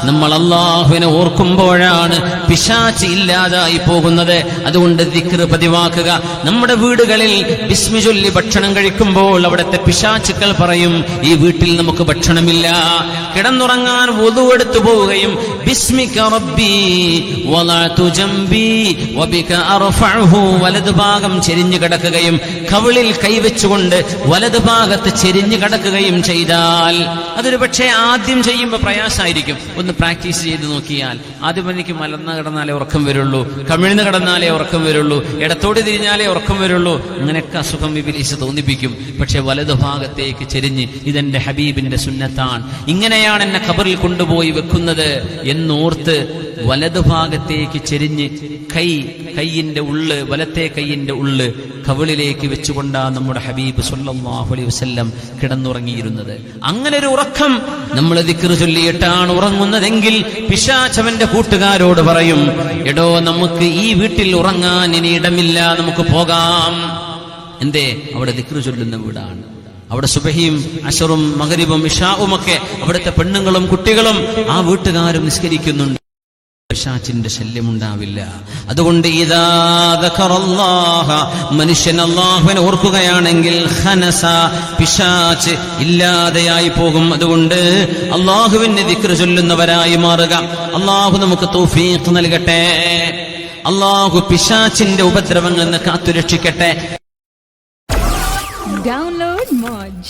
നമ്മൾ അല്ലാഹുവിനെ ഓർക്കുമ്പോഴാണ് പിശാച് ഇല്ലാതായി പോകുന്നത്. അതുകൊണ്ട് ദിക്ർ പതിവാക്കുക. നമ്മുടെ വീടുകളിൽ ബിസ്മി ചൊല്ലി ഭക്ഷണം കഴിക്കുമ്പോൾ അവിടുത്തെ പിശാചുക്കൾ പറയും, ഈ വീട്ടിൽ നമുക്ക് ഭക്ഷണമില്ല. കിടന്നുറങ്ങാൻ വുദു എടുത്തു പോവുകയും ബിസ്മിക റബ്ബി വലഅതു ജംബി വബിക അർഫഉഹു, വലതു ഭാഗം ചെരിഞ്ഞു കിടക്കുകയും കവിളിൽ കൈവച്ചുകൊണ്ട് വലതു ഭാഗത്ത് ചെരിഞ്ഞു കിടക്കുകയും ചെയ്താൽ അതൊരു പക്ഷേ ആദ്യം ചെയ്യുമ്പോൾ പ്രയാസമായിരിക്കും. ഒന്ന് പ്രാക്ടീസ് ചെയ്ത് നോക്കിയാൽ ആദ്യം എനിക്ക് മലർന്ന് കിടന്നാലേ ഉറക്കം വരുള്ളൂ, കമിഴ്ന്ന് കിടന്നാലേ ഉറക്കം വരുള്ളൂ, ഇടത്തോട് തിരിഞ്ഞാലേ ഉറക്കം വരുള്ളൂ, അങ്ങനെയൊക്കെ അസുഖം ഇബ്ലീസ് തോന്നിപ്പിക്കും. പക്ഷെ വലതു ഭാഗത്തേക്ക് ചെരിഞ്ഞ് ഇതെന്റെ ഹബീബിന്റെ സുന്നത്താണ്, ഇങ്ങനെയാണ് എന്നെ ഖബറിൽ കൊണ്ടുപോയി വെക്കുന്നത് എന്നോർത്ത് വലതു ഭാഗത്തേക്ക് ചെരിഞ്ഞ് കൈയിന്റെ ഉള്ള്, വലത്തെ കൈയിന്റെ ഉള്ള് കവിളിലേക്ക് വെച്ചുകൊണ്ടാണ് നമ്മുടെ ഹബീബ് സല്ലല്ലാഹു അലൈഹി വസല്ലം കിടന്നുറങ്ങിയിരുന്നത്. അങ്ങനെ ഒരു ഉറക്കം നമ്മൾ ദിക്ർ ചൊല്ലിയിട്ടാണ് ഉറങ്ങുന്നതെങ്കിൽ പിശാചവന്റെ കൂട്ടുകാരോട് പറയും, എടോ നമുക്ക് ഈ വീട്ടിൽ ഉറങ്ങാൻ ഇനി ഇടമില്ല, നമുക്ക് പോകാം. എന്തേ? അവിടെ ദിക്ർ ചൊല്ലുന്ന വീടാണ്. അവിടെ സുബഹിയും അശറും മഗ്രിബും ഇശാഉം ഒക്കെ അവിടുത്തെ പെണ്ണുങ്ങളും കുട്ടികളും ആ വീട്ടുകാരും നിസ്കരിക്കുന്നുണ്ട്. പിശാചിന്റെ ശല്യമുണ്ടാവില്ല. അതുകൊണ്ട് ഇദാ ദക്കറല്ലാഹ, മനുഷ്യൻ അല്ലാഹുവിനെ ഓർക്കുകയാണെങ്കിൽ ഖനസ, പിശാച് ഇല്ലാതെയായി പോകും. അതുകൊണ്ട് അല്ലാഹുവിനെ ദിക്ർ ചൊല്ലുന്നവരായി മാറുക. അല്ലാഹു നമുക്ക് തൗഫീഖ് നൽകട്ടെ. അല്ലാഹു പിശാചിന്റെ ഉപദ്രവങ്ങളിൽ നിന്ന് കാത്തുരക്ഷിക്കട്ടെ. Download Moj.